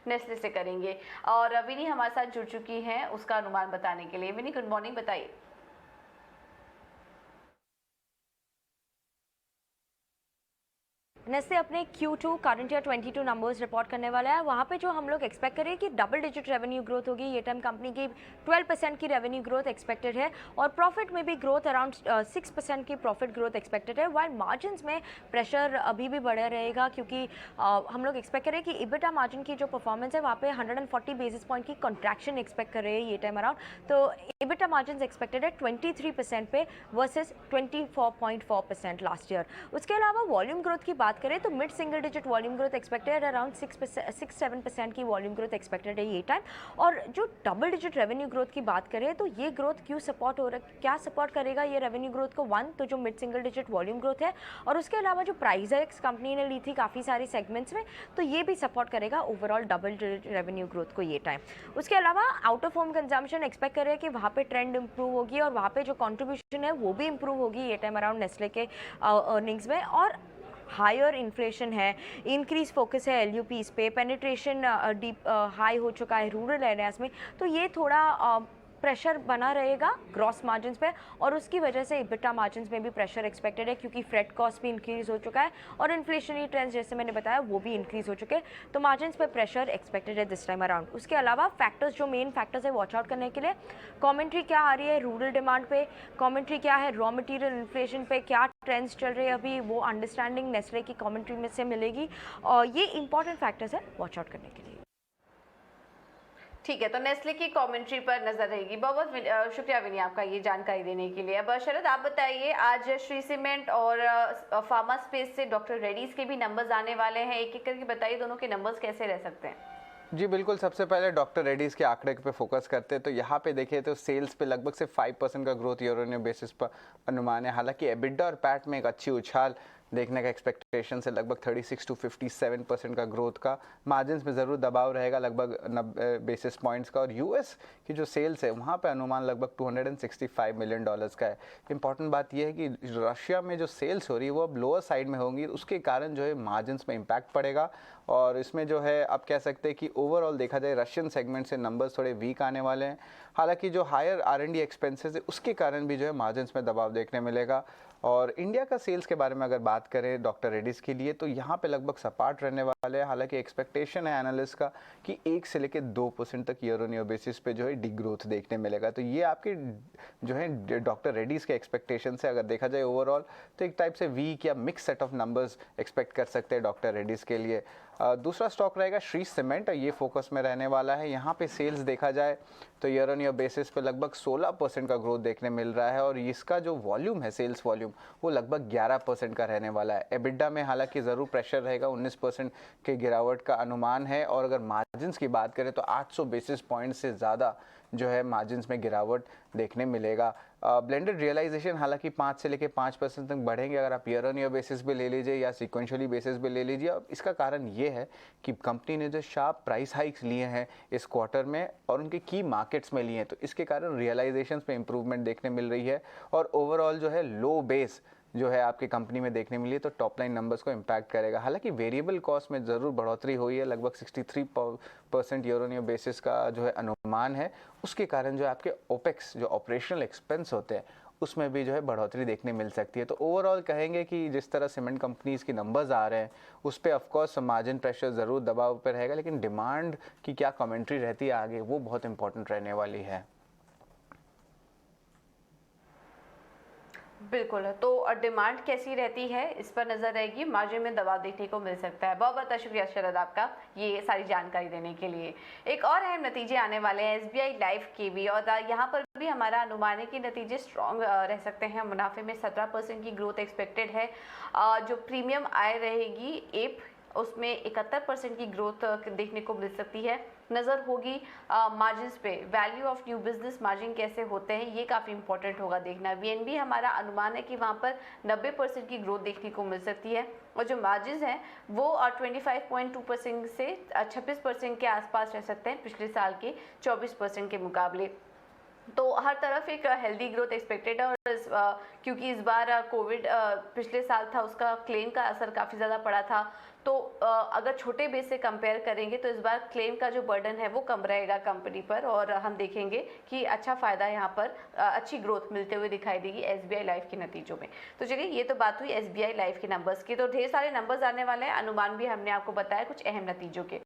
Nestle से करेंगे। और विनी हमारे साथ जुड़ चुकी हैं उसका अनुमान बताने के लिए। विनी, गुड मॉर्निंग, बताइए। नेस्ले अपने Q2 current year 22 numbers report करने वाला है। वहाँ पे जो हम लोग एक्सपेक्ट करें कि डबल डिजिट रेवेन्यू ग्रोथ होगी। ये टाइम कंपनी की 12% की रेवेन्यू ग्रोथ एक्सपेक्टेड है और प्रॉफिट में भी ग्रोथ अराउंड 6% की प्रॉफिट ग्रोथ एक्सपेक्टेड है। वाइल मार्जिन्स में प्रेशर अभी भी बढ़ा रहेगा क्योंकि हम लोग एक्सपेक्ट करें कि इबिटा मार्जिन की जो परफॉर्मेंस है वहाँ पे 140 बेसिस पॉइंट की कॉन्ट्रैक्शन एक्सपेक्ट कर रहे हैं ये टाइम अराउंड। तो इबिटा मार्जिन एक्सपेक्टेड है 23% पे वर्सेज 24.4% लास्ट ईयर। उसके अलावा वॉल्यूम ग्रोथ की बात करें तो mid single digit volume growth expected around 6-7% की वॉल्यूम ग्रोथ एक्सपेक्टेड है ये टाइम। और जो डबल डिजिट रेवेन्यू ग्रोथ की बात करें तो ये ग्रोथ क्यों सपोर्ट हो रहा है, क्या सपोर्ट करेगा ये रेवेन्यू ग्रोथ को? वन तो जो mid single digit volume growth है और उसके अलावा जो प्राइस हाइक्स कंपनी ने ली थी काफ़ी सारे सेगमेंट्स में, तो ये भी सपोर्ट करेगा overall double digit revenue growth को ये टाइम। उसके अलावा out of home consumption expect करें कि वहाँ पे ट्रेंड इंप्रूव होगी और वहाँ पे जो कॉन्ट्रीब्यूशन है वो भी इंप्रूव होगी ये टाइम अराउंड नेस्ले के अर्निंग्स में। और हायर इन्फ्लेशन है, इंक्रीज फोकस है एलयूपीस पे, पेनिट्रेशन डीप हाई हो चुका है रूरल एरियाज में, तो ये थोड़ा प्रेशर बना रहेगा ग्रॉस मार्जिन्स पे और उसकी वजह से इबिटा मार्जिन्स में भी प्रेशर एक्सपेक्टेड है क्योंकि फ्रेट कॉस्ट भी इंक्रीज हो चुका है और इन्फ्लेशनरी ट्रेंड्स जैसे मैंने बताया वो भी इंक्रीज हो चुके हैं। तो मार्जिन्स पे प्रेशर एक्सपेक्टेड है दिस टाइम अराउंड। उसके अलावा फैक्टर्स जो मेन फैक्टर्स है वॉच आउट करने के लिए, कमेंट्री क्या आ रही है रूरल डिमांड पे, कमेंट्री क्या है रॉ मटेरियल इन्फ्लेशन पे, क्या ट्रेंड्स चल रहे हैं अभी, वो अंडरस्टैंडिंग नेस्ले की कमेंट्री में से मिलेगी और ये इंपॉर्टेंट फैक्टर्स है वॉच आउट करने के लिए। ठीक है, तो नेस्ले की कमेंट्री पर नजर रहेगी। बहुत बहुत शुक्रिया विनी आपका ये जानकारी देने के लिए। अब शरद आप बताइए, आज श्री सीमेंट और फार्मा स्पेस से डॉक्टर रेड्डीज के भी नंबर्स आने वाले हैं, एक एक करके बताइए दोनों के नंबर्स कैसे रह सकते हैं। जी बिल्कुल, सबसे पहले डॉक्टर रेड्डीज के आंकड़े पे फोकस करते हैं तो यहाँ पे देखिए तो सेल्स पे लगभग से 5% का growth year on year basis पर अनुमान है। हालांकि एबिटा और पैट में एक अच्छी उछाल देखने का एक्सपेक्टेशन से लगभग 36 to 57% का ग्रोथ का। मार्जिन्स में ज़रूर दबाव रहेगा लगभग 90 बेसिस पॉइंट्स का। और यूएस की जो सेल्स है वहाँ पे अनुमान लगभग $265 मिलियन का है। इंपॉर्टेंट बात यह है कि रशिया में जो सेल्स हो रही है वो अब लोअर साइड में होंगी, उसके कारण जो है मार्जिन्स में इम्पैक्ट पड़ेगा। और इसमें जो है आप कह सकते हैं कि ओवरऑल देखा जाए रशियन सेगमेंट से नंबर्स थोड़े वीक आने वाले हैं। हालांकि जो हायर R&D एक्सपेंसेस है उसके कारण भी जो है मार्जिन्स में दबाव देखने मिलेगा। और इंडिया का सेल्स के बारे में अगर बात करें डॉक्टर रेड्डीज के लिए तो यहाँ पे लगभग सपाट रहने वाले हैं। हालांकि एक्सपेक्टेशन है एनालिस्ट का कि 1 से लेकर 2% तक ईयर ऑन ईयर बेसिस पे जो है डी ग्रोथ देखने मिलेगा। तो ये आपके जो है डॉक्टर रेड्डीज के एक्सपेक्टेशन से अगर देखा जाए ओवरऑल तो एक टाइप से वीक या mix set of numbers expect कर सकते हैं डॉक्टर रेड्डीज के लिए। दूसरा स्टॉक रहेगा श्री सीमेंट, ये फोकस में रहने वाला है। यहाँ पे सेल्स देखा जाए तो ईयर ऑन ईयर बेसिस पे लगभग 16% का ग्रोथ देखने मिल रहा है और इसका जो वॉल्यूम है सेल्स वॉल्यूम वो लगभग 11% का रहने वाला है। एबिटा में हालांकि ज़रूर प्रेशर रहेगा, 19% के गिरावट का अनुमान है। और अगर मार्जिन्स की बात करें तो 800 बेसिस पॉइंट से ज़्यादा जो है मार्जिन्स में गिरावट देखने मिलेगा। ब्लेंडेड रियलाइजेशन हालांकि 5 से लेकर 5% तक बढ़ेंगे अगर आप ईयर ऑन ईयर बेसिस पे ले लीजिए या सिक्वेंशियली बेसिस पे ले लीजिए। अब इसका कारण ये है कि कंपनी ने जो शार्प प्राइस हाइक्स लिए हैं इस क्वार्टर में और उनके की मार्केट्स में लिए हैं, तो इसके कारण रियलाइजेशंस में इंप्रूवमेंट देखने मिल रही है। और ओवरऑल जो है लो बेस जो है आपकी कंपनी में देखने मिली तो टॉप लाइन नंबर्स को इम्पैक्ट करेगा। हालांकि वेरिएबल कॉस्ट में ज़रूर बढ़ोतरी हुई है, लगभग 63% ईयर ऑन ईयर बेसिस का जो है अनुमान है। उसके कारण जो है आपके ओपेक्स जो ऑपरेशनल एक्सपेंस होते हैं उसमें भी जो है बढ़ोतरी देखने मिल सकती है। तो ओवरऑल कहेंगे कि जिस तरह सीमेंट कंपनीज की नंबर्स आ रहे हैं उस पर ऑफकोर्स मार्जिन प्रेशर ज़रूर दबाव पर रहेगा, लेकिन डिमांड की क्या कमेंट्री रहती है आगे वो बहुत इंपॉर्टेंट रहने वाली है। बिल्कुल, तो डिमांड कैसी रहती है इस पर नजर रहेगी, मार्जिन में दबाव देखने को मिल सकता है। बहुत बहुत शुक्रिया शरद आपका ये सारी जानकारी देने के लिए। एक और अहम नतीजे आने वाले हैं SBI लाइफ के भी, और यहाँ पर भी हमारा अनुमान है कि नतीजे स्ट्रॉन्ग रह सकते हैं। मुनाफे में 17% की ग्रोथ एक्सपेक्टेड है। जो प्रीमियम आय रहेगी एप उसमें 71% की ग्रोथ देखने को मिल सकती है। नज़र होगी मार्जिन्स पे, value of new business margin कैसे होते हैं ये काफ़ी इंपॉर्टेंट होगा देखना। VNB हमारा अनुमान है कि वहाँ पर 90% की ग्रोथ देखने को मिल सकती है और जो मार्जिन्स हैं वो 25.2% से 26% के आसपास रह सकते हैं पिछले साल के 24% के मुकाबले। तो हर तरफ एक हेल्दी ग्रोथ एक्सपेक्टेड है, और क्योंकि इस बार कोविड पिछले साल था, उसका क्लेम का असर काफ़ी ज़्यादा पड़ा था। तो अगर छोटे बेस से कंपेयर करेंगे तो इस बार क्लेम का जो बर्डन है वो कम रहेगा कंपनी पर, और हम देखेंगे कि अच्छा फ़ायदा यहाँ पर अच्छी ग्रोथ मिलते हुए दिखाई देगी एसबीआई लाइफ के नतीजों में। तो चलिए, ये तो बात हुई एसबीआई लाइफ के नंबर्स की। तो ढेर सारे नंबर्स आने वाले हैं, अनुमान भी हमने आपको बताया कुछ अहम नतीजों के।